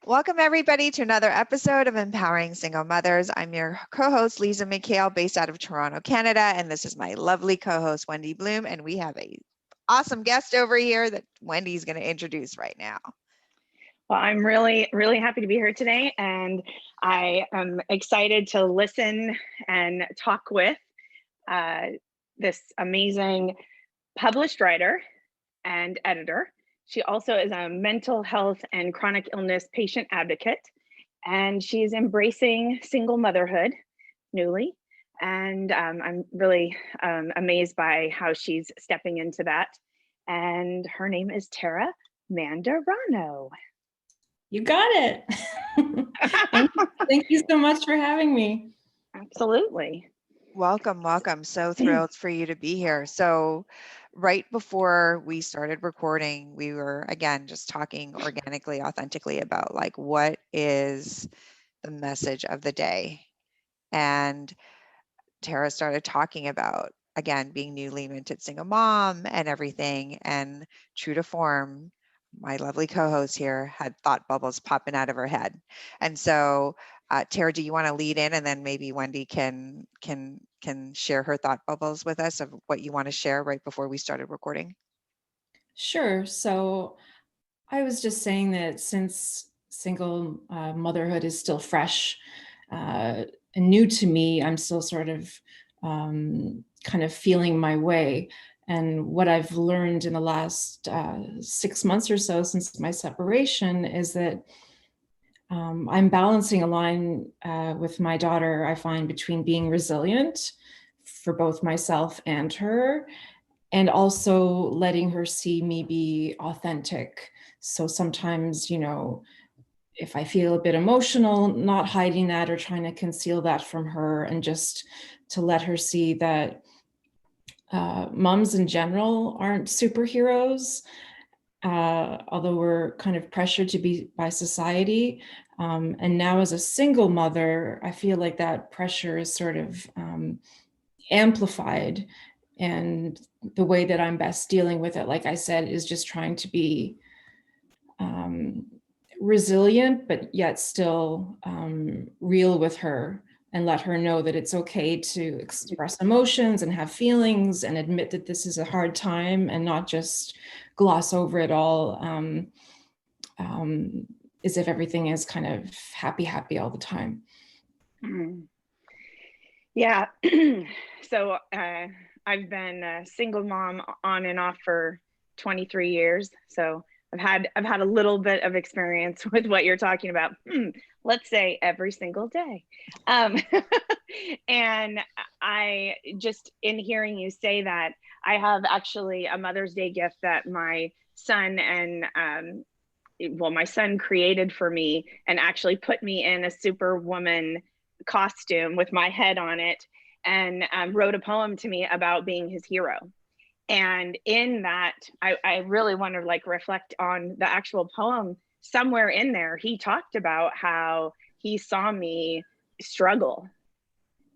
Welcome, everybody, to another episode of Empowering Single Mothers. I'm your co-host, Lisa McHale, based out of Toronto, Canada, and this is my lovely co-host, Wendy Bloom, and we have a awesome guest over here that Wendy's going to introduce right now. Well, I'm really happy to be here today, and I am excited to listen and talk with this amazing published writer and editor. She also is a mental health and chronic illness patient advocate, and she's embracing single motherhood newly. And I'm really amazed by how she's stepping into that. And her name is Tara Mandarano. You got it. Thank you so much for having me. Absolutely. Welcome, welcome. So thrilled for you to be here. So right before we started recording, we were, again, just talking organically, authentically about like, what is the message of the day? And Tara started talking about, again, being newly minted single mom and everything. And true to form, my lovely co-host here had thought bubbles popping out of her head. And so, Tara, do you want to lead in, and then maybe Wendy can share her thought bubbles with us of what you want to share right before we started recording? Sure. So I was just saying that since single motherhood is still fresh and new to me, I'm still sort of kind of feeling my way. And what I've learned in the last 6 months or so since my separation is that I'm balancing a line with my daughter, I find, between being resilient for both myself and her, and also letting her see me be authentic. So sometimes, if I feel a bit emotional, not hiding that or trying to conceal that from her, and just to let her see that moms in general aren't superheroes. Although we're kind of pressured to be by society. And now as a single mother, I feel like that pressure is sort of amplified. And the way that I'm best dealing with it, like I said, is just trying to be resilient, but yet still real with her, and let her know that it's okay to express emotions and have feelings and admit that this is a hard time, and not just gloss over it all as if everything is kind of happy all the time. Mm-hmm. Yeah. So I've been a single mom on and off for 23 years. So I've had a little bit of experience with what you're talking about. Let's say every single day. And I just, in hearing you say that, I have actually a Mother's Day gift that my son my son created for me, and actually put me in a Superwoman costume with my head on it, and wrote a poem to me about being his hero. And in that, I really want to reflect on the actual poem. Somewhere in there, he talked about how he saw me struggle,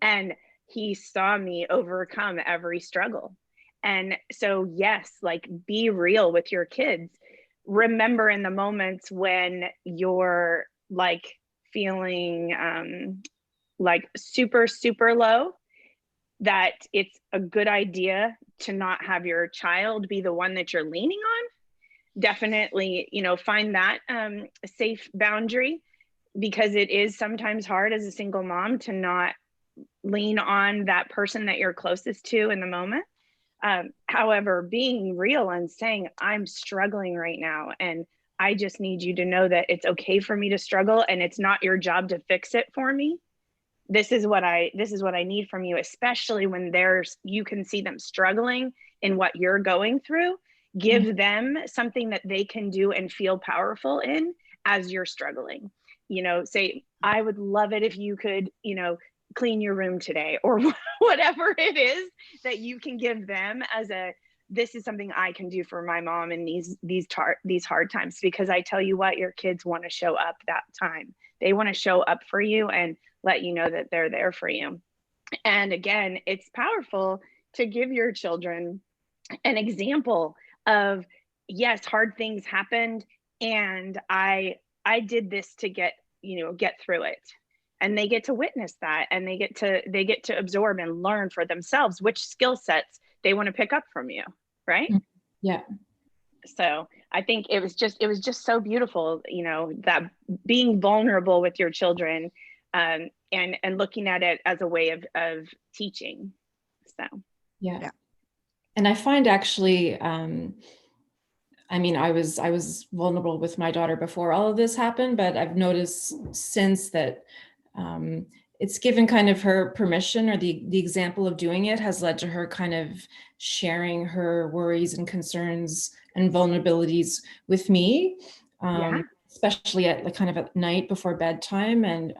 and he saw me overcome every struggle. And so, yes, be real with your kids. Remember in the moments when you're feeling super low, that it's a good idea to not have your child be the one that you're leaning on. Definitely, find that safe boundary, because it is sometimes hard as a single mom to not lean on that person that you're closest to in the moment. However, being real and saying, I'm struggling right now, and I just need you to know that it's okay for me to struggle, and it's not your job to fix it for me. This is what I need from you, especially when you can see them struggling in what you're going through. Give them something that they can do and feel powerful in as you're struggling. Say, I would love it if you could, clean your room today, or whatever it is that you can give them as this is something I can do for my mom in these hard times. Because I tell you what, your kids want to show up that time. They want to show up for you and let you know that they're there for you. And again, it's powerful to give your children an example of, yes, hard things happened, and I I did this to get through it. And they get to witness that, and they get to absorb and learn for themselves which skill sets they want to pick up from you, right? Yeah. So I think it was just so beautiful, that being vulnerable with your children, and looking at it as a way of teaching. So Yeah. And I find actually, I mean, I was vulnerable with my daughter before all of this happened, but I've noticed since that it's given kind of her permission, or the example of doing it has led to her kind of sharing her worries and concerns and vulnerabilities with me, yeah, especially at kind of at night before bedtime. And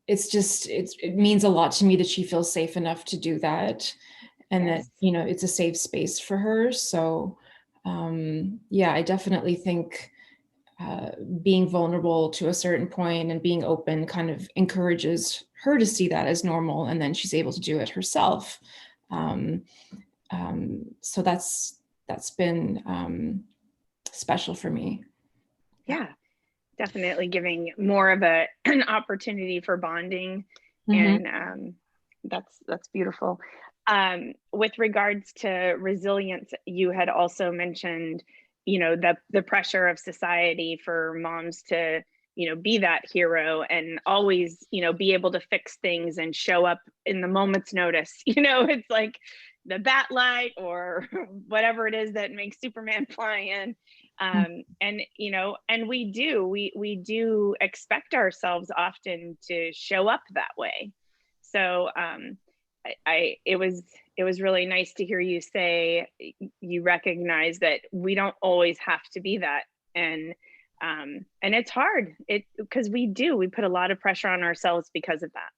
it means a lot to me that she feels safe enough to do that, and that, yes, it's a safe space for her. So yeah, I definitely think being vulnerable to a certain point and being open kind of encourages her to see that as normal, and then she's able to do it herself. um, so that's been special for me. yeah, definitely giving more of an opportunity for bonding. Mhm. And that's beautiful. With regards to resilience, you had also mentioned, the pressure of society for moms to, be that hero and always, be able to fix things and show up in the moment's notice. It's like the bat light or whatever it is that makes Superman fly in. And we do expect ourselves often to show up that way. So it was really nice to hear you say you recognize that we don't always have to be that. And it's hard, because we put a lot of pressure on ourselves because of that.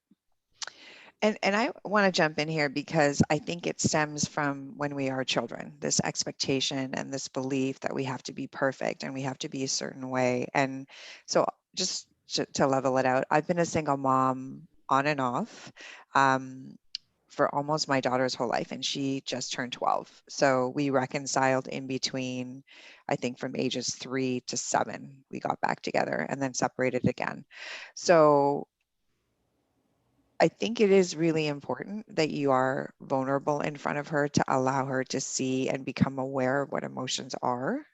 And I want to jump in here because I think it stems from when we are children, this expectation and this belief that we have to be perfect and we have to be a certain way. And so just to level it out, I've been a single mom on and off for almost my daughter's whole life, and she just turned 12. So we reconciled in between, I think from ages 3 to 7, we got back together and then separated again. So I think it is really important that you are vulnerable in front of her to allow her to see and become aware of what emotions are,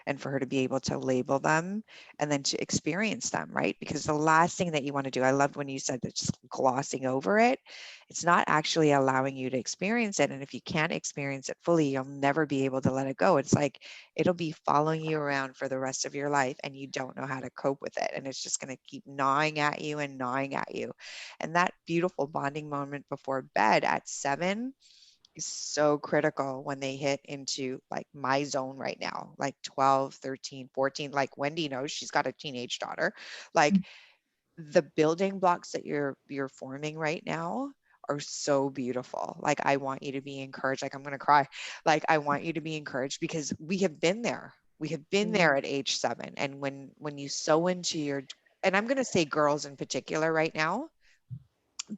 and for her to be able to label them and then to experience them, right? Because the last thing that you want to do, I loved when you said that just glossing over it, it's not actually allowing you to experience it. And if you can't experience it fully, you'll never be able to let it go. It's like it'll be following you around for the rest of your life and you don't know how to cope with it. And it's just going to keep gnawing at you and gnawing at you. And that beautiful bonding moment before bed at 7 is so critical when they hit into like my zone right now, like 12, 13, 14. Like Wendy knows, she's got a teenage daughter. Like the building blocks that you're forming right now are so beautiful. Like I want you to be encouraged. Like I'm going to cry. Like I want you to be encouraged because we have been there. We have been there at age 7. And when you sow into your, and I'm going to say girls in particular right now,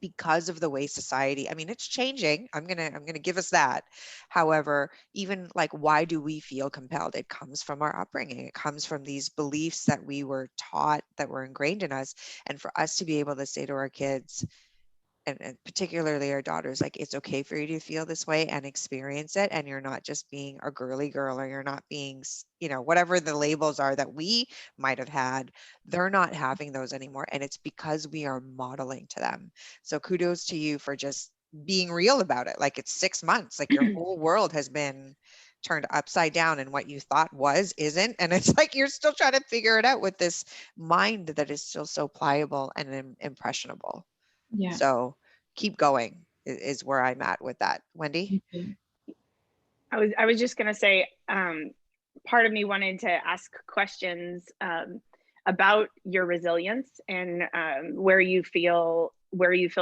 because of the way society, I mean, it's changing. I'm going to give us that. However, even like, why do we feel compelled? It comes from our upbringing. It comes from these beliefs that we were taught, that were ingrained in us. And for us to be able to say to our kids, and particularly our daughters, like, it's okay for you to feel this way and experience it, and you're not just being a girly girl, or you're not being, whatever the labels are that we might have had, they're not having those anymore, and it's because we are modeling to them. So kudos to you for just being real about it. Like, it's 6 months, like your whole world has been turned upside down, and what you thought was isn't, and it's like you're still trying to figure it out with this mind that is still so pliable and impressionable. Yeah. So keep going is where I'm at with that. Wendy? I was just going to say, part of me wanted to ask questions about your resilience, and where you feel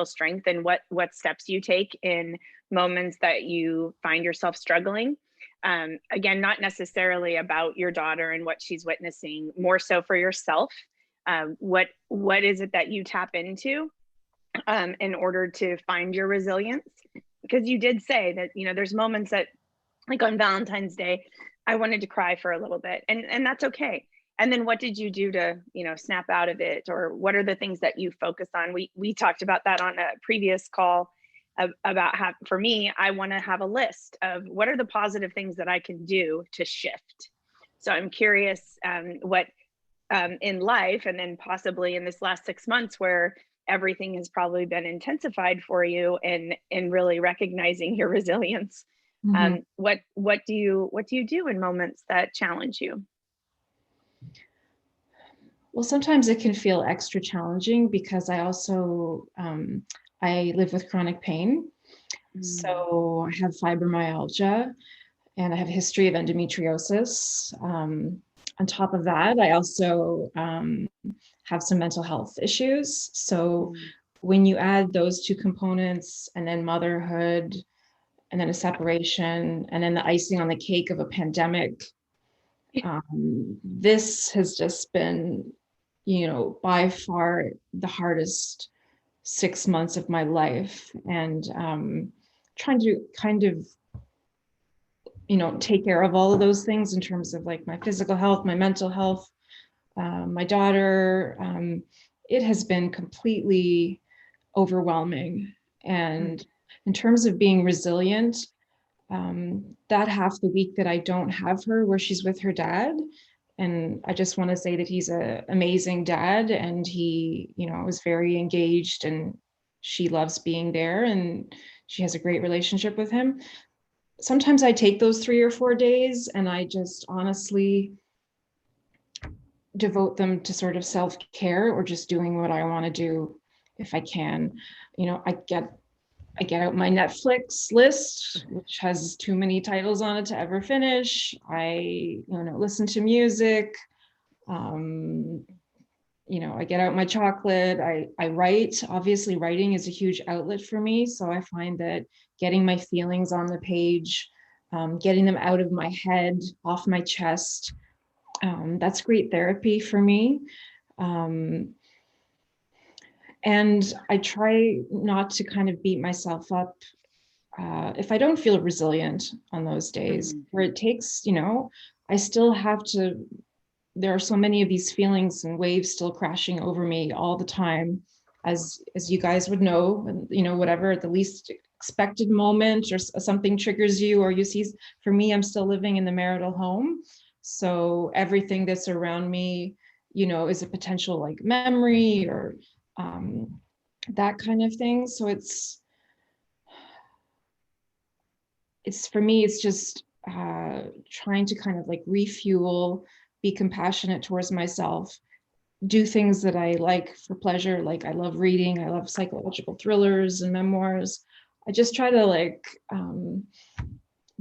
strength, and what steps you take in moments that you find yourself struggling. Again, not necessarily about your daughter and what she's witnessing, more so for yourself. What is it that you tap into in order to find your resilience? Because you did say that, there's moments that, like on Valentine's Day, I wanted to cry for a little bit, and that's okay. And then what did you do to, snap out of it? Or what are the things that you focus on? We talked about that on a previous call about how, for me, I want to have a list of what are the positive things that I can do to shift. So I'm curious what in life, and then possibly in this last 6 months where everything has probably been intensified for you, and really recognizing your resilience. Mm-hmm. What do you do in moments that challenge you? Well, sometimes it can feel extra challenging because I also I live with chronic pain. So I have fibromyalgia and I have a history of endometriosis. On top of that, I also have some mental health issues. So when you add those two components, and then motherhood, and then a separation, and then the icing on the cake of a pandemic, this has just been, by far the hardest 6 months of my life. And trying to kind of, take care of all of those things in terms of like my physical health, my mental health, my daughter. It has been completely overwhelming. And in terms of being resilient, that half the week that I don't have her, where she's with her dad, and I just want to say that he's an amazing dad, and he, is very engaged, and she loves being there, and she has a great relationship with him. Sometimes I take those 3 or 4 days and I just honestly devote them to sort of self-care, or just doing what I want to do if I can. I get out my Netflix list, which has too many titles on it to ever finish. I, listen to music. I get out my chocolate. I write. Obviously, writing is a huge outlet for me. So I find that getting my feelings on the page, getting them out of my head, off my chest, that's great therapy for me. And I try not to kind of beat myself up if I don't feel resilient on those days, where it takes, I still have to, there are so many of these feelings and waves still crashing over me all the time, as you guys would know, and, whatever, at the least expected moment, or something triggers you, or you see. For me, I'm still living in the marital home. So everything that's around me, is a potential like memory, or that kind of thing. So it's for me, it's just trying to kind of like refuel, be compassionate towards myself, do things that I like for pleasure. Like I love reading, I love psychological thrillers and memoirs. I just try to like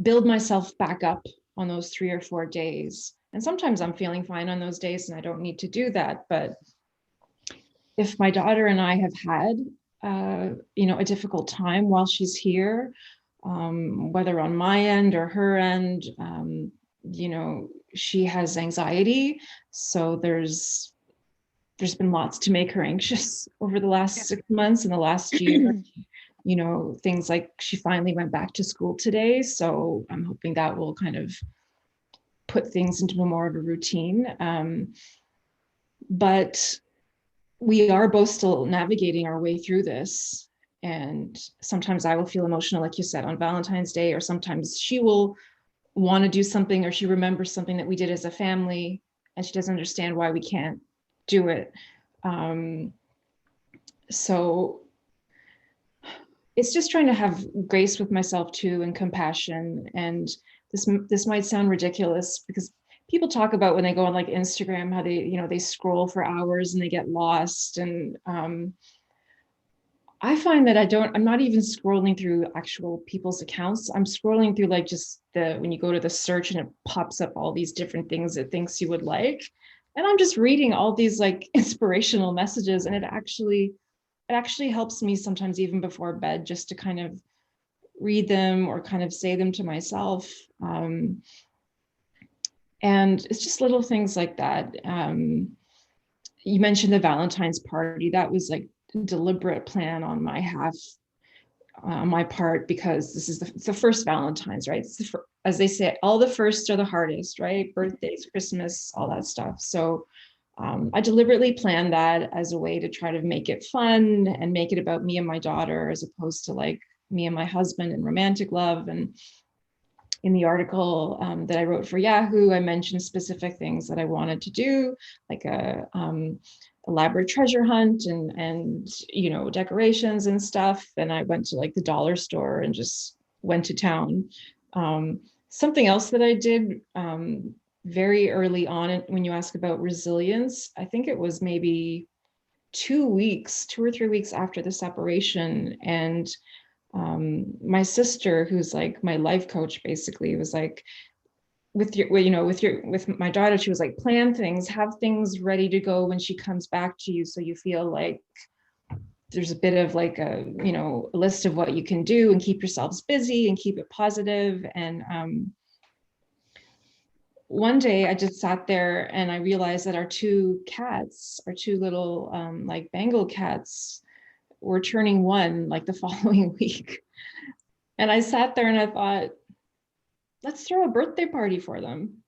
build myself back up on those 3 or 4 days. And sometimes I'm feeling fine on those days and I don't need to do that. But if my daughter and I have had, a difficult time while she's here, whether on my end or her end, she has anxiety. So there's been lots to make her anxious over the last 6 months and the last year. Things like she finally went back to school today. So I'm hoping that will kind of put things into more of a routine. But we are both still navigating our way through this. And sometimes I will feel emotional, like you said, on Valentine's Day, or sometimes she will want to do something, or she remembers something that we did as a family and she doesn't understand why we can't do it. So it's just trying to have grace with myself too, and compassion. And this might sound ridiculous, because people talk about when they go on like Instagram, how they scroll for hours and they get lost. And I find that I'm not even scrolling through actual people's accounts. I'm scrolling through like just when you go to the search and it pops up all these different things it thinks you would like. And I'm just reading all these like inspirational messages. And it actually helps me sometimes even before bed, just to kind of read them or kind of say them to myself. And it's just little things like that. You mentioned the Valentine's party. That was like a deliberate plan on my half. on my part, because this is it's the first Valentine's, right? As they say, all the firsts are the hardest, right? Birthdays, Christmas, all that stuff. So I deliberately planned that as a way to try to make it fun and make it about me and my daughter, as opposed to like me and my husband and romantic love. And in the article that I wrote for Yahoo, I mentioned specific things that I wanted to do, like a elaborate treasure hunt and decorations and stuff. And I went to like the dollar store and just went to town. Something else that I did very early on, when you ask about resilience, I think it was maybe 2 or 3 weeks after the separation, and my sister, who's like my life coach, basically was like, with my daughter, she was like, plan things, have things ready to go when she comes back to you, so you feel like there's a bit of like a list of what you can do, and keep yourselves busy and keep it positive. And one day I just sat there and I realized that our two little like Bengal cats were turning 1 like the following week. And I sat there and I thought, let's throw a birthday party for them.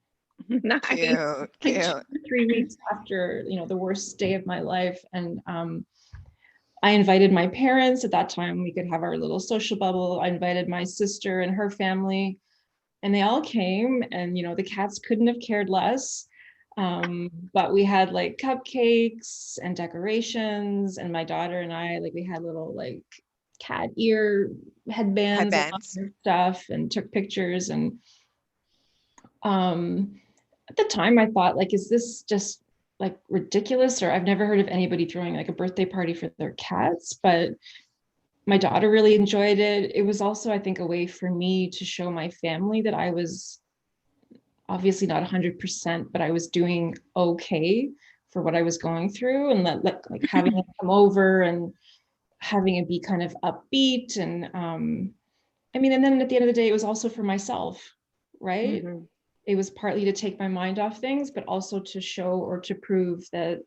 Nice. Cute, Like cute. 3 weeks after, the worst day of my life. And I invited my parents. At that time, we could have our little social bubble. I invited my sister and her family, and they all came, and, the cats couldn't have cared less. But we had like cupcakes and decorations, and my daughter and I, like, we had little like cat ear headbands and stuff, and took pictures. And at the time I thought, like, is this just like ridiculous? Or I've never heard of anybody throwing like a birthday party for their cats. But my daughter really enjoyed it. It was also, I think, a way for me to show my family that I was obviously not 100%, but I was doing okay for what I was going through, and like having them come over and having it be kind of upbeat. And and then at the end of the day, it was also for myself, right? Mm-hmm. It was partly to take my mind off things, but also to show or to prove that,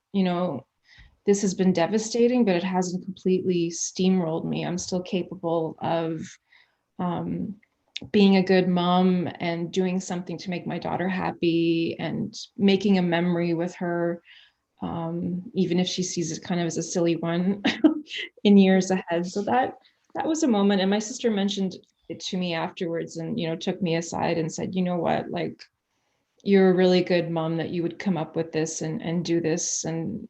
this has been devastating, but it hasn't completely steamrolled me. I'm still capable of being a good mom and doing something to make my daughter happy and making a memory with her, even if she sees it kind of as a silly one in years ahead. So that was a moment. And my sister mentioned it to me afterwards, and, took me aside and said, you know what, like, you're a really good mom that you would come up with this and do this, and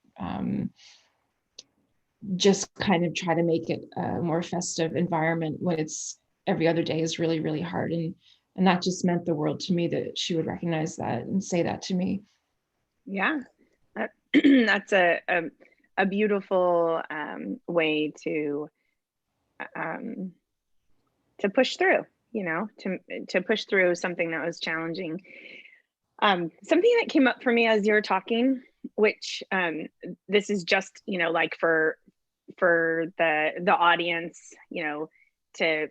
just kind of try to make it a more festive environment when it's every other day is really, really hard. And that just meant the world to me, that she would recognize that and say that to me. Yeah, that's a beautiful way to push through, to push through something that was challenging. Something that came up for me as you're talking, which this is just, like for the audience, to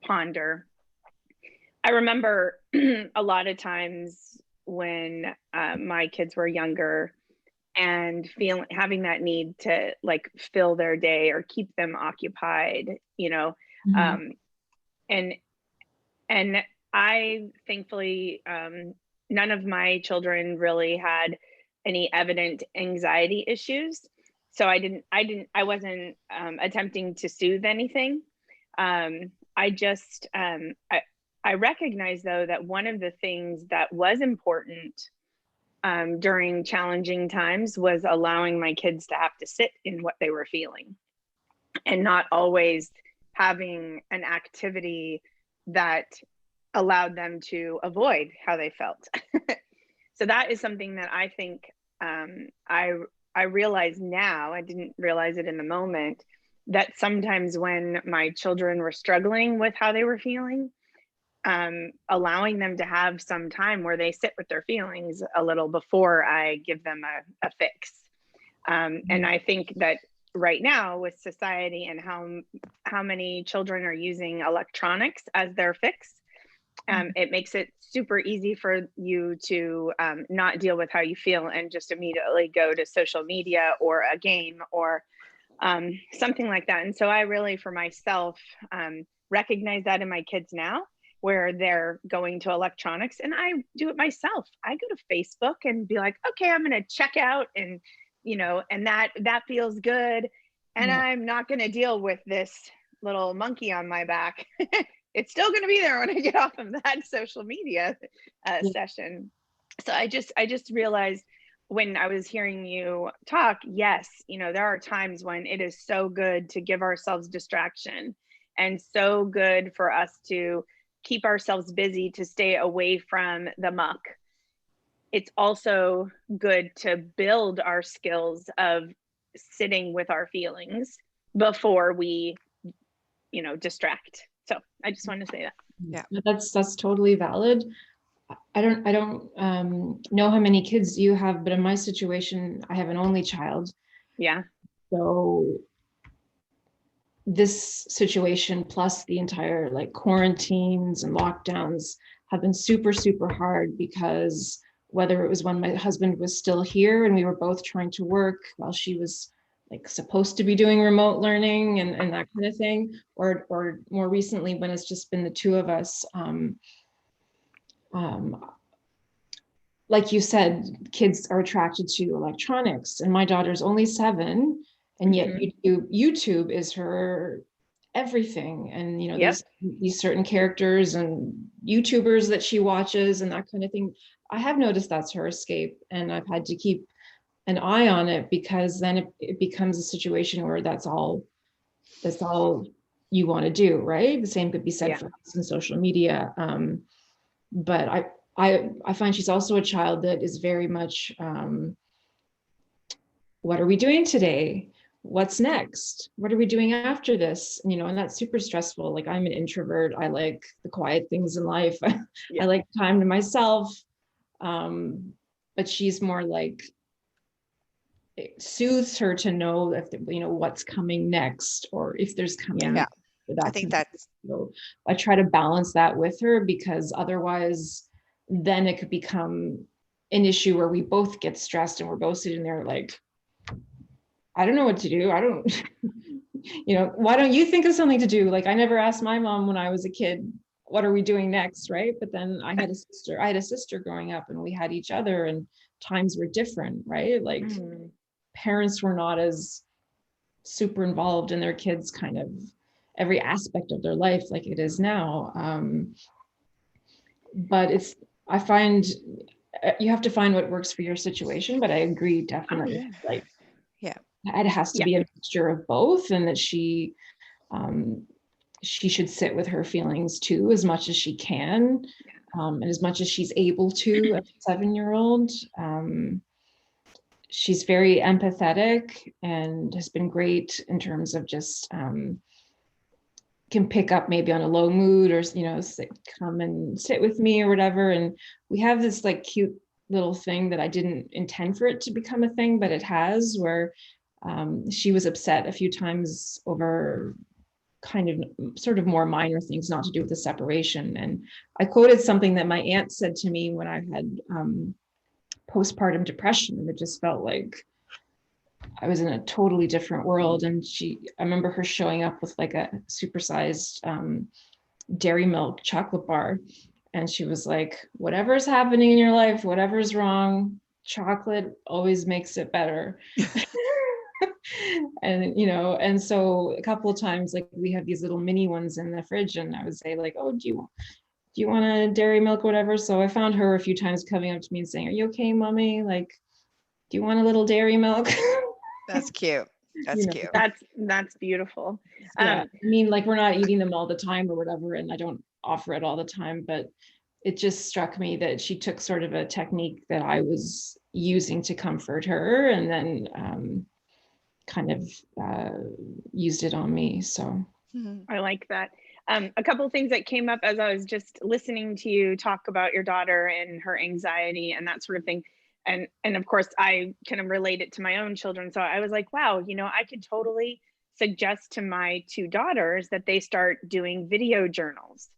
ponder. I remember a lot of times when my kids were younger, and having that need to like fill their day or keep them occupied, Mm-hmm. And I thankfully, none of my children really had any evident anxiety issues. So I wasn't attempting to soothe anything. I just, I recognize, though, that one of the things that was important during challenging times was allowing my kids to have to sit in what they were feeling, and not always having an activity that allowed them to avoid how they felt. So that is something that I think I realize now. I didn't realize it in the moment, that sometimes when my children were struggling with how they were feeling, allowing them to have some time where they sit with their feelings a little before I give them a fix. And I think that right now, with society and how many children are using electronics as their fix, it makes it super easy for you to not deal with how you feel and just immediately go to social media or a game or something like that. And so I really, for myself, recognize that in my kids now, where they're going to electronics, and I do it myself. I go to Facebook and be like, okay, I'm going to check out, and and that feels good, and Yeah. I'm not going to deal with this little monkey on my back. It's still going to be there when I get off of that social media session. So I just realized, when I was hearing you talk, yes, there are times when it is so good to give ourselves distraction, and so good for us to keep ourselves busy, to stay away from the muck. It's also good to build our skills of sitting with our feelings before we, distract. So I just wanted to say that. Yeah. That's totally valid. I don't know how many kids you have, but in my situation, I have an only child. Yeah. So this situation plus the entire like quarantines and lockdowns have been super, super hard, because whether it was when my husband was still here and we were both trying to work while she was like supposed to be doing remote learning and that kind of thing, or more recently when it's just been the two of us. Like you said, kids are attracted to electronics, and my daughter's only 7, and yet YouTube is her everything. And Yep. these certain characters and YouTubers that she watches and that kind of thing. I have noticed that's her escape, and I've had to keep an eye on it, because then it becomes a situation where that's all you want to do, right? The same could be said for us in social media. But I find she's also a child that is very much, what are we doing today? What's next? What are we doing after this? And that's super stressful. Like, I'm an introvert. I like the quiet things in life. I like time to myself. But she's more like, it soothes her to know if what's coming next, or if there's coming. Yeah. I think that's, so I try to balance that with her, because otherwise then it could become an issue where we both get stressed and we're both sitting there like, I don't know what to do. I don't, why don't you think of something to do? Like, I never asked my mom when I was a kid, what are we doing next? Right. But then I had a sister growing up, and we had each other, and times were different, right? Like parents were not as super involved in their kids' kind of every aspect of their life like it is now. But I find you have to find what works for your situation, but I agree definitely. Like, it has to be a mixture of both, and that she should sit with her feelings too, as much as she can, and as much as she's able to as a 7-year-old. She's very empathetic and has been great in terms of just can pick up maybe on a low mood, or come and sit with me or whatever. And we have this like cute little thing that I didn't intend for it to become a thing, but it has, where she was upset a few times over kind of sort of more minor things, not to do with the separation. And I quoted something that my aunt said to me when I had postpartum depression, and it just felt like I was in a totally different world. And I remember her showing up with like a supersized dairy milk chocolate bar. And she was like, whatever's happening in your life, whatever's wrong, chocolate always makes it better. And so a couple of times, like, we have these little mini ones in the fridge, and I would say like, oh, do you want a dairy milk, whatever? So I found her a few times coming up to me and saying, are you okay, mommy? Like, do you want a little dairy milk? That's cute. That's cute. That's beautiful. Yeah. I mean, like, we're not eating them all the time or whatever, and I don't offer it all the time, but it just struck me that she took sort of a technique that I was using to comfort her, and then kind of used it on me. So I like that. A couple of things that came up as I was just listening to you talk about your daughter and her anxiety and that sort of thing. And of course, I kind of relate it to my own children. So I was like, wow, I could totally suggest to my 2 daughters that they start doing video journals,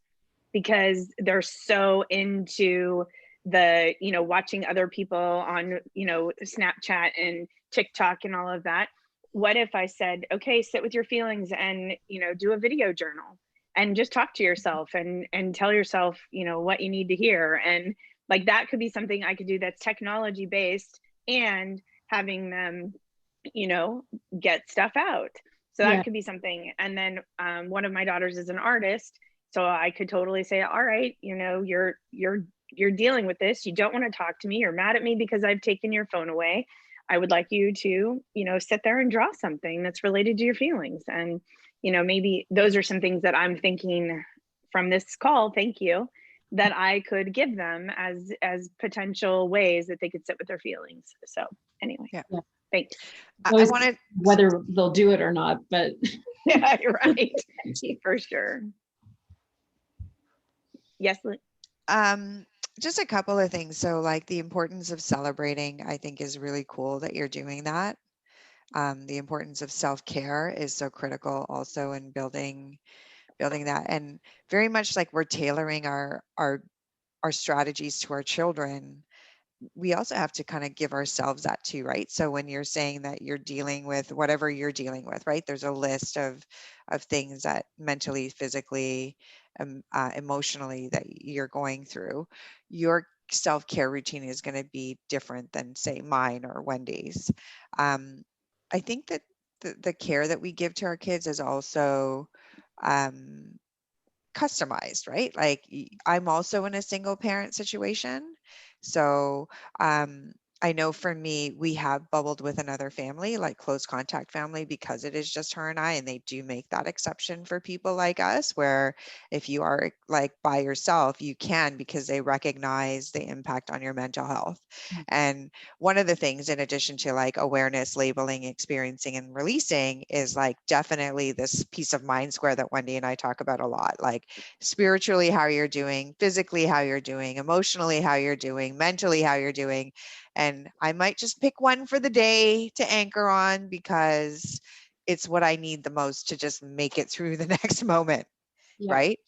because they're so into the, watching other people on, Snapchat and TikTok and all of that. what if I said, okay, sit with your feelings and, do a video journal and just talk to yourself and tell yourself, what you need to hear. And like, that could be something I could do that's technology based, and having them, get stuff out. So that could be something. And then one of my daughters is an artist. So I could totally say, all right, you're dealing with this. You don't want to talk to me. You're mad at me because I've taken your phone away. I would like you to, sit there and draw something that's related to your feelings. And, maybe those are some things that I'm thinking from this call. Thank you. That I could give them as potential ways that they could sit with their feelings. So anyway, Yeah. thanks. I wanted whether they'll do it or not, but yeah, you're right. For sure. Yes. just a couple of things. So like the importance of celebrating, I think is really cool that you're doing that. The importance of self-care is so critical also in building that, and very much like we're tailoring our strategies to our children. We also have to kind of give ourselves that too, right? So when you're saying that you're dealing with whatever you're dealing with, right, there's a list of things that mentally, physically, emotionally that you're going through. Your self-care routine is going to be different than say mine or Wendy's. I think that the care that we give to our kids is also um, customized, right? Like I'm also in a single parent situation. So I know for me, we have bubbled with another family, like close contact family, because it is just her and I, and they do make that exception for people like us, where if you are like by yourself, you can, because they recognize the impact on your mental health. And one of the things, in addition to like awareness, labeling, experiencing, and releasing, is like definitely this peace of mind square that Wendy and I talk about a lot. Like spiritually, how you're doing, physically, how you're doing, emotionally, how you're doing, mentally, how you're doing. And I might just pick one for the day to anchor on because it's what I need the most to just make it through the next moment. Right.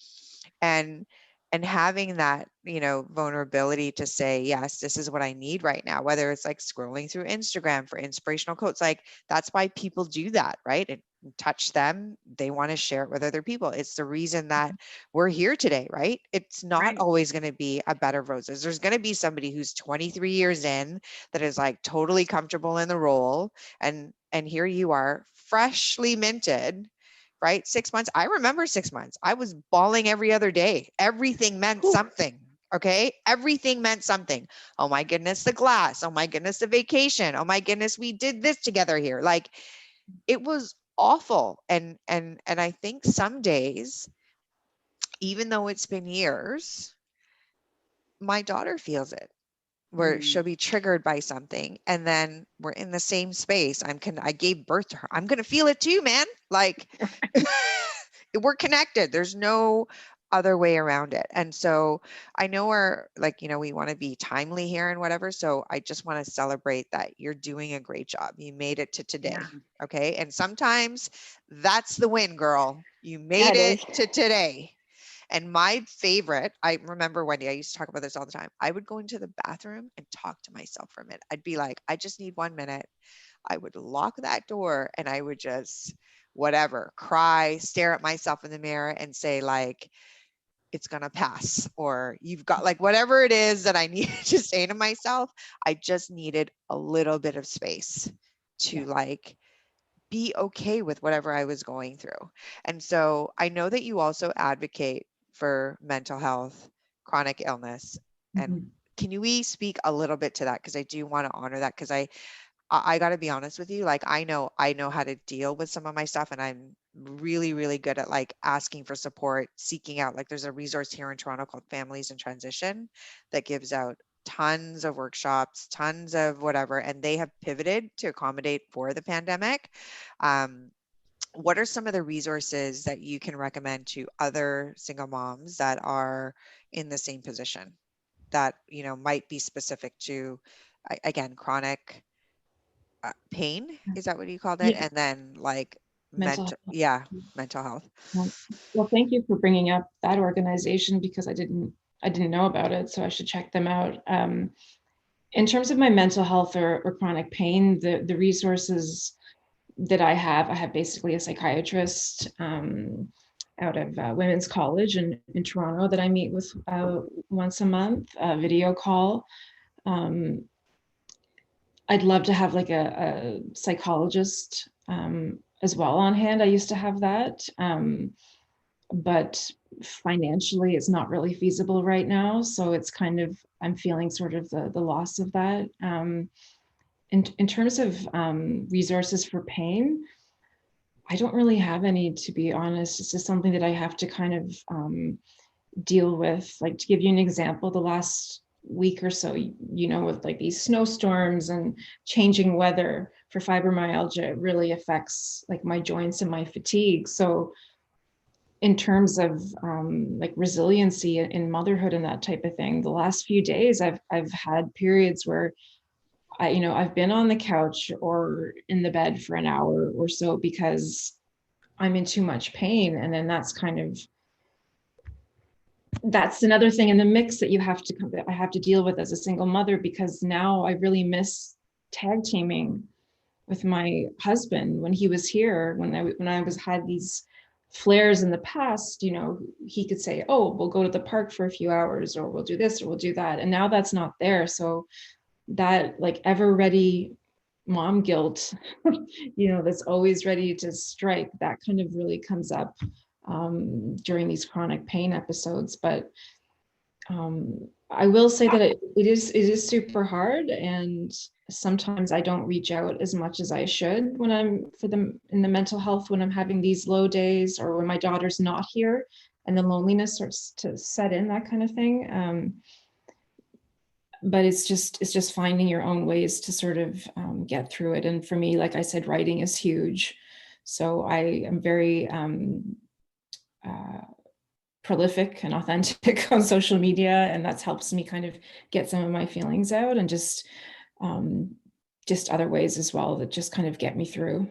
And having that, vulnerability to say, yes, this is what I need right now, whether it's like scrolling through Instagram for inspirational quotes, like that's why people do that, right? It touch them, they want to share it with other people. It's the reason that we're here today, right? It's not Right. always going to be a bed of roses. There's going to be somebody who's 23 years in that is like totally comfortable in the role, and here you are, freshly minted, right? 6 months. I remember 6 months. I was bawling every other day. Everything meant something. Okay. Everything meant something. Oh my goodness, the glass. Oh my goodness, the vacation. Oh my goodness, we did this together here. Like it was awful. And I think some days, even though it's been years, my daughter feels it, where she'll be triggered by something, and then we're in the same space. I gave birth to her. I'm going to feel it too, man. Like we're connected. There's no other way around it. And so I know we're like, we want to be timely here and whatever. So I just want to celebrate that you're doing a great job. You made it to today. Yeah. Okay. And sometimes that's the win, girl. You made Yeah, it it is. to today. And my favorite, I remember Wendy, I used to talk about this all the time. I would go into the bathroom and talk to myself for a minute. I'd be like, I just need 1 minute. I would lock that door and I would just, whatever, cry, stare at myself in the mirror and say, like, it's going to pass, or you've got, like, whatever it is that I needed to say to myself. I just needed a little bit of space to like be okay with whatever I was going through. And so I know that you also advocate for mental health, chronic illness. And can we speak a little bit to that? Because I do want to honor that, because I got to be honest with you. Like, I know how to deal with some of my stuff, and I'm really, really good at like asking for support, seeking out, like there's a resource here in Toronto called Families in Transition that gives out tons of workshops, tons of whatever, and they have pivoted to accommodate for the pandemic. What are some of the resources that you can recommend to other single moms that are in the same position that, might be specific to, again, chronic pain? Is that what you called it? Yeah. And then like Mental health. mental health. Well, thank you for bringing up that organization, because I didn't know about it, so I should check them out. In terms of my mental health or chronic pain, the resources that I have basically a psychiatrist out of Women's College in Toronto that I meet with once a month, a video call. I'd love to have like a psychologist as well on hand. I used to have that, but financially it's not really feasible right now. So it's kind of, I'm feeling sort of the loss of that. In terms of resources for pain, I don't really have any, to be honest. It's just something that I have to kind of deal with. Like, to give you an example, the last week or so, with like these snowstorms and changing weather for fibromyalgia, it really affects like my joints and my fatigue. So in terms of like resiliency in motherhood and that type of thing, the last few days I've had periods where I've been on the couch or in the bed for an hour or so because I'm in too much pain. And then that's another thing in the mix that I have to deal with as a single mother, because now I really miss tag teaming with my husband when he was here. When I had these flares in the past, he could say, oh, we'll go to the park for a few hours, or we'll do this or we'll do that. And now that's not there. So that like ever ready mom guilt, that's always ready to strike, that kind of really comes up during these chronic pain episodes. But I will say that it is super hard, and sometimes I don't reach out as much as I should when I'm in the mental health, when I'm having these low days, or when my daughter's not here and the loneliness starts to set in, that kind of thing. But it's just finding your own ways to sort of get through it. And for me, like I said, writing is huge. So I am very prolific and authentic on social media, and that's helps me kind of get some of my feelings out, and just other ways as well that just kind of get me through.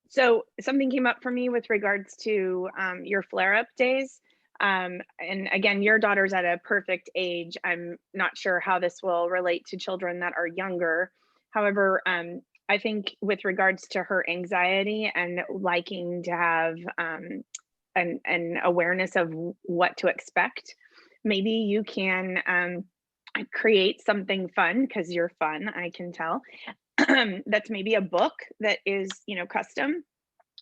So something came up for me with regards to your flare-up days. And again, your daughter's at a perfect age. I'm not sure how this will relate to children that are younger. However, I think with regards to her anxiety and liking to have an awareness of what to expect, maybe you can create something fun, because you're fun, I can tell. That's maybe a book that is, custom,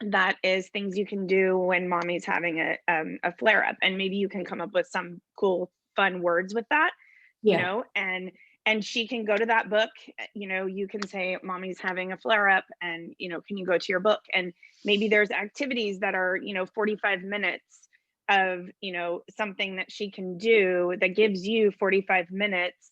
that is things you can do when mommy's having a flare up, and maybe you can come up with some cool fun words with that, and she can go to that book. You can say, mommy's having a flare up, and can you go to your book? And maybe there's activities that are 45 minutes of something that she can do that gives you 45 minutes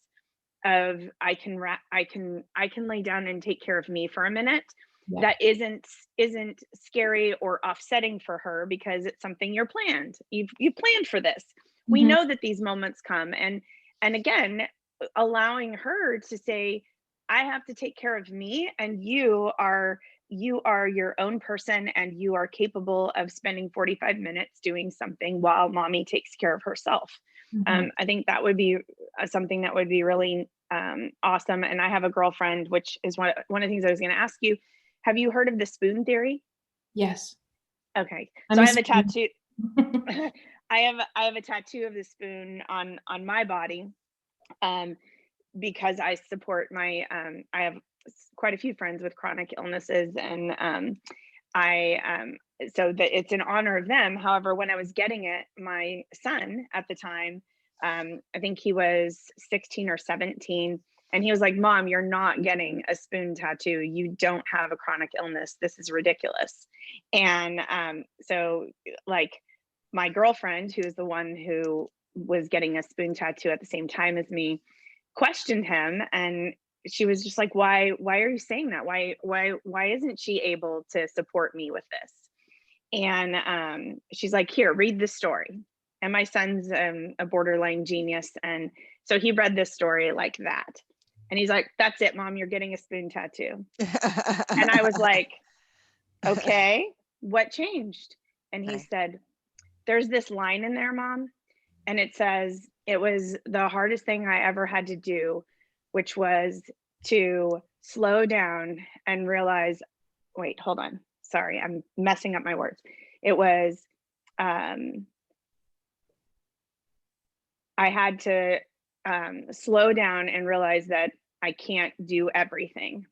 of I can lay down and take care of me for a minute. Yeah. That isn't scary or offsetting for her, because it's something you've planned for this. Mm-hmm. We know that these moments come, and again, allowing her to say, I have to take care of me, and you are your own person, and you are capable of spending 45 minutes doing something while mommy takes care of herself. Mm-hmm. I think that would be something that would be really awesome. And I have a girlfriend, which is one of the things I was going to ask you. Have you heard of the spoon theory? Yes. Okay. So I have a tattoo. I have a tattoo of the spoon on my body, because I support my I have quite a few friends with chronic illnesses, and so that it's in honor of them. However, when I was getting it, my son at the time, I think he was 16 or 17, and he was like, Mom, you're not getting a spoon tattoo. You don't have a chronic illness. This is ridiculous. And so like my girlfriend, who is the one who was getting a spoon tattoo at the same time as me, questioned him, and she was just like, why are you saying that? Why isn't she able to support me with this? And she's like, here, read this story. And my son's a borderline genius, and so he read this story like that, and he's like, that's it, Mom, you're getting a spoon tattoo. And I was like, okay, what changed? And he said, there's this line in there, Mom, and it says, it was the hardest thing I ever had to do, which was to slow down and realize wait, hold on. Sorry, I'm messing up my words. It was, I had to slow down and realize that I can't do everything,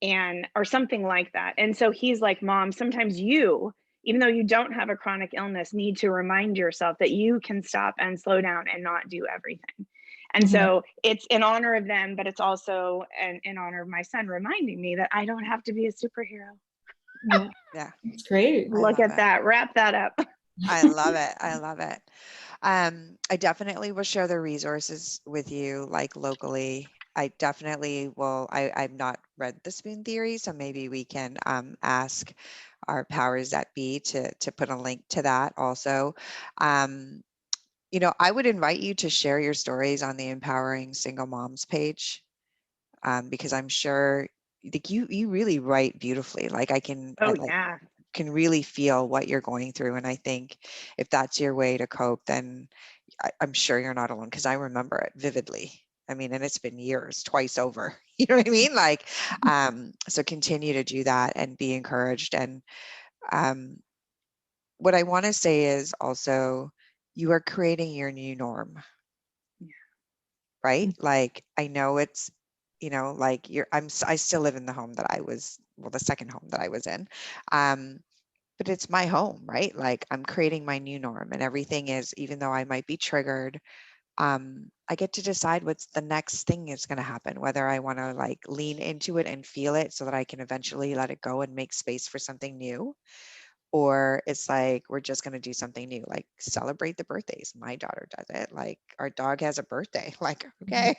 and or something like that. And so he's like, Mom, sometimes you, even though you don't have a chronic illness, need to remind yourself that you can stop and slow down and not do everything. And so it's in honor of them, but it's also in honor of my son, reminding me that I don't have to be a superhero. Yeah. Yeah. It's great. Look at that. Wrap that up. I love it. I love it. I definitely will share the resources with you, like locally. I definitely will. I've not read the spoon theory, so maybe we can ask our powers that be to put a link to that also. Um, I would invite you to share your stories on the Empowering Single Moms page, because I'm sure like you really write beautifully. Like Oh, like yeah. can really feel what you're going through, and I think if that's your way to cope, then I'm sure you're not alone, because I remember it vividly. I mean, and it's been years, twice over. You know what I mean? Like, so continue to do that and be encouraged. And what I want to say is also, you are creating your new norm, right? Like, I know it's, like I still live in the home that I was, well, the second home that I was in. But it's my home, right? Like, I'm creating my new norm, and everything is, even though I might be triggered, I get to decide what's the next thing is going to happen, whether I want to like lean into it and feel it so that I can eventually let it go and make space for something new. Or it's like, we're just going to do something new, like celebrate the birthdays. My daughter does it. Like, our dog has a birthday. Like, okay,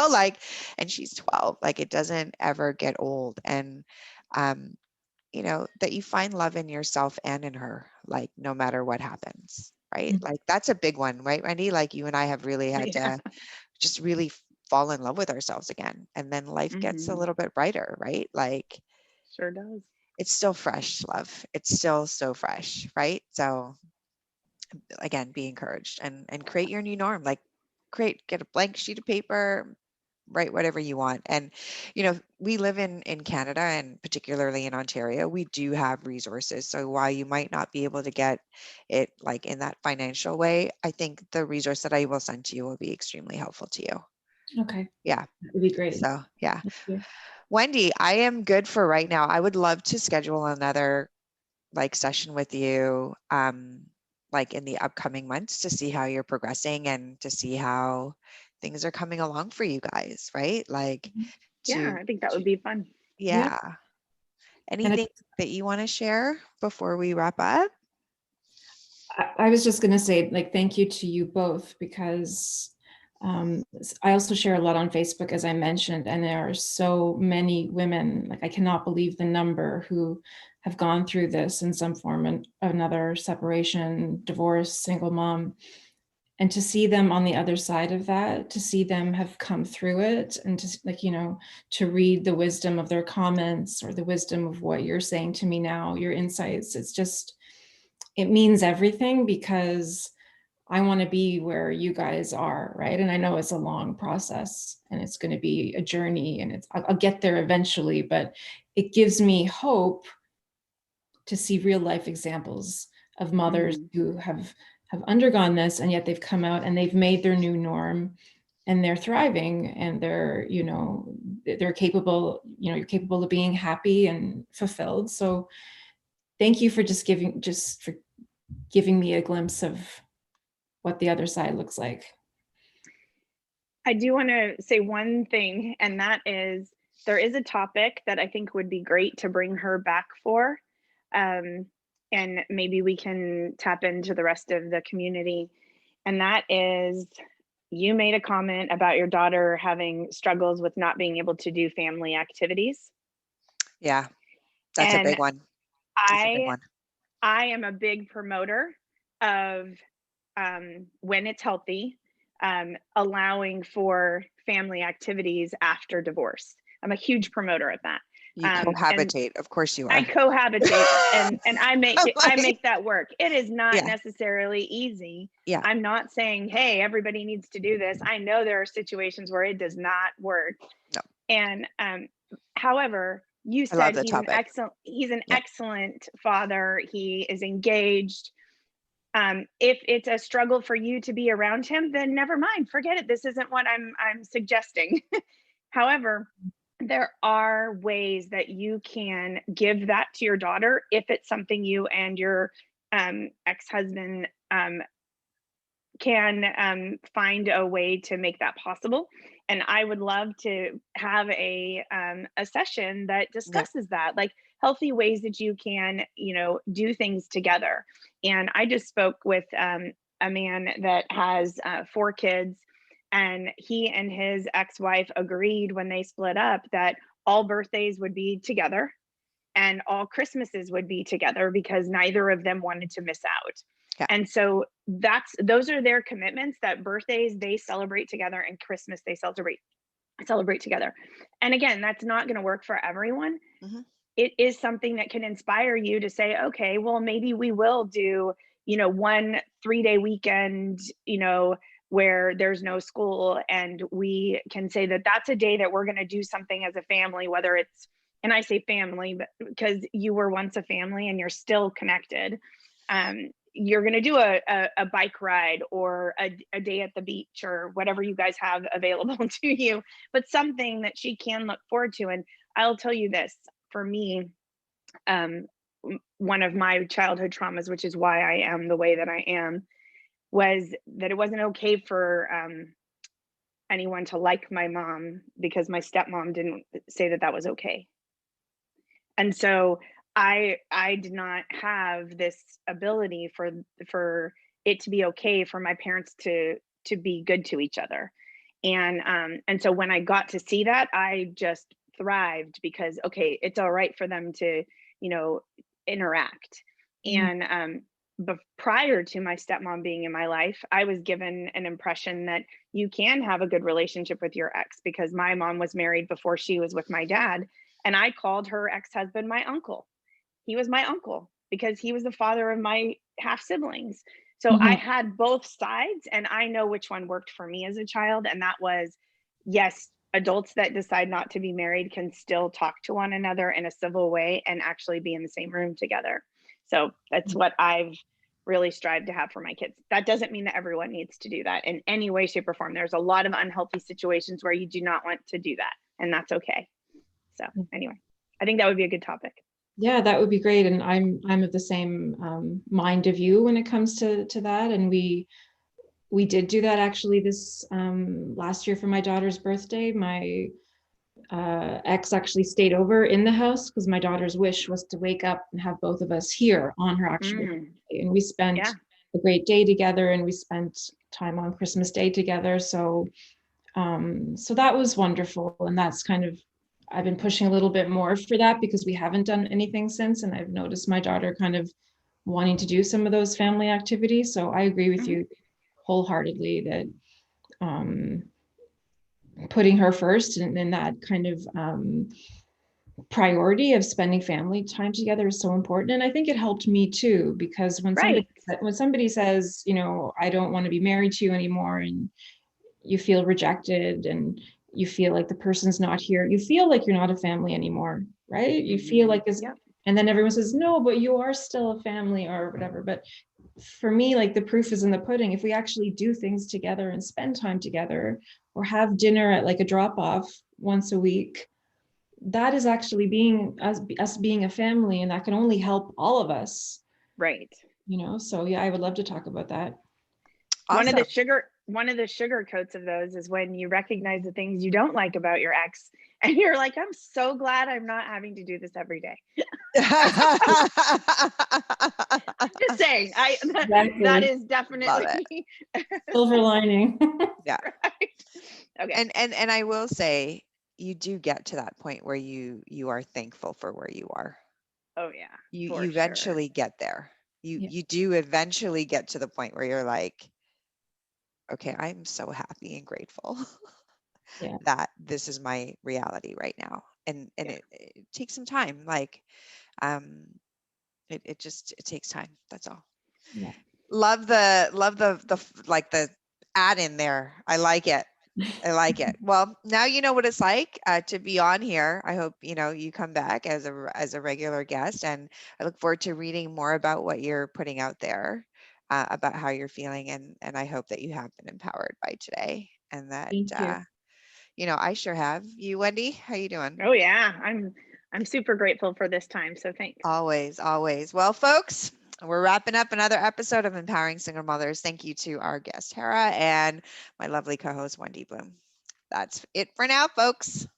like, and she's 12. Like, it doesn't ever get old. And, um, that you find love in yourself and in her, like, no matter what happens, right? Like, that's a big one, right, Wendy? Like, you and I have really had Yeah. to just really fall in love with ourselves again. And then life gets a little bit brighter, right? Like, Sure does. it's still fresh, love. It's still so fresh, right? So again, be encouraged and create your new norm. Like, get a blank sheet of paper, write whatever you want. And we live in Canada, and particularly in Ontario, we do have resources. So while you might not be able to get it like in that financial way, I think the resource that I will send to you will be extremely helpful to you. Okay. Yeah. That would be great. So yeah. Thank you. Wendy, I am good for right now. I would love to schedule another like session with you, like in the upcoming months, to see how you're progressing and to see how things are coming along for you guys, right? Like, Yeah, to, I think that would be fun. Yeah. yeah. And Anything that you want to share before we wrap up? I was just going to say, like, thank you to you both, because I also share a lot on Facebook, as I mentioned, and there are so many women, like, I cannot believe the number, who have gone through this in some form and another: separation, divorce, single mom. And to see them on the other side of that, to see them have come through it, and to, like, to read the wisdom of their comments, or the wisdom of what you're saying to me now, your insights, it means everything, because I want to be where you guys are, right? And I know it's a long process, and it's going to be a journey, and I'll get there eventually, but it gives me hope to see real life examples of mothers who have undergone this, and yet they've come out and they've made their new norm, and they're thriving, and they're capable, you're capable of being happy and fulfilled. So thank you for giving me a glimpse of what the other side looks like. I do want to say one thing, and that is, there is a topic that I think would be great to bring her back for. And maybe we can tap into the rest of the community. And that is, you made a comment about your daughter having struggles with not being able to do family activities. Yeah, that's a And big one. That's a big one. I am a big promoter of, when it's healthy, allowing for family activities after divorce. I'm a huge promoter of that. You And cohabitate, of course you I are. cohabitate, and I Like, make that work. It is not yeah, necessarily easy. yeah, I'm not saying, hey, everybody needs to do this. I know there are situations where it does not work. no, And however, You I love said the topic. he's an Yep. excellent father. He is engaged. If it's a struggle for you to be around him, then never mind, forget it. This isn't what I'm suggesting. However, there are ways that you can give that to your daughter if it's something you and your ex-husband can find a way to make that possible. And I would love to have a session that Yep. discusses that, like healthy ways that you can, do things together. And I just spoke with a man that has 4 kids, and he and his ex-wife agreed when they split up that all birthdays would be together and all Christmases would be together because neither of them wanted to miss out. Yeah. And so those are their commitments, that birthdays they celebrate together and Christmas they celebrate together. And again, that's not going to work for everyone. Mm-hmm. It is something that can inspire you to say, okay, well, maybe we will do, 1 3-day weekend, where there's no school, and we can say that that's a day that we're going to do something as a family, whether it's, and I say family, but because you were once a family and you're still connected. You're going to do a bike ride or a day at the beach or whatever you guys have available to you, but something that she can look forward to. And I'll tell you this, for me, one of my childhood traumas, which is why I am the way that I am, was that it wasn't okay for anyone to like my mom because my stepmom didn't say that that was okay. And so I did not have this ability for it to be okay for my parents to be good to each other. And so when I got to see that, I just thrived because, okay, it's all right for them to, interact. Mhm. And but prior to my stepmom being in my life, I was given an impression that you can have a good relationship with your ex, because my mom was married before she was with my dad, and I called her ex-husband my uncle. He was my uncle because he was the father of my half siblings. So I Mhm. had both sides, and I know which one worked for me as a child. And that was, yes, adults that decide not to be married can still talk to one another in a civil way and actually be in the same room together. So that's what I've really strived to have for my kids. That doesn't mean that everyone needs to do that in any way, shape, or form. There's a lot of unhealthy situations where you do not want to do that, and that's okay. So anyway, I think that would be a good topic. Yeah, that would be great. And I'm of the same mind of you when it comes to that. And we did do that actually this last year for my daughter's birthday. My ex actually stayed over in the house because my daughter's wish was to wake up and have both of us here on her actual birthday. And we spent Yeah. a great day together, and we spent time on Christmas Day together. So so that was wonderful. And that's kind of, I've been pushing a little bit more for that because we haven't done anything since. And I've noticed my daughter kind of wanting to do some of those family activities. So I agree with you wholeheartedly that putting her first and that kind of priority of spending family time together is so important. And I think it helped me too, because when Right. somebody says, I don't want to be married to you anymore, and you feel rejected and you feel like the person's not here, you feel like you're not a family anymore, right? You feel like this. Yep. And then everyone says, no, but you are still a family or whatever. But for me, like, the proof is in the pudding. If we actually do things together and spend time together or have dinner at like a drop off once a week, that is actually being us being a family, and that can only help all of us. Right. So yeah, I would love to talk about that. Awesome. One of the sugar coats of those is when you recognize the things you don't like about your ex, and you're like, I'm so glad I'm not having to do this every day. I'm just saying, Exactly. that is definitely Silver lining. Yeah. right. Okay. And I will say, you do get to that point where you are thankful for where you are. Oh yeah. You eventually get there. You do eventually get to the point where you're like, okay, I'm so happy and grateful that this is my reality right now. And it takes some time. Like, it takes time. That's all. Yeah. Love the like the add in there. I like it. I like it. Well, now you know what it's like to be on here. I hope you come back as a regular guest, and I look forward to reading more about what you're putting out there, about how you're feeling, and I hope that you have been empowered by today, and that Thank you. I sure have. You, Wendy, how you doing? Oh yeah, I'm super grateful for this time. So thanks. Always, always. Well, folks, we're wrapping up another episode of Empowering Single Mothers. Thank you to our guest Tara and my lovely co-host Wendy Bloom. That's it for now, folks.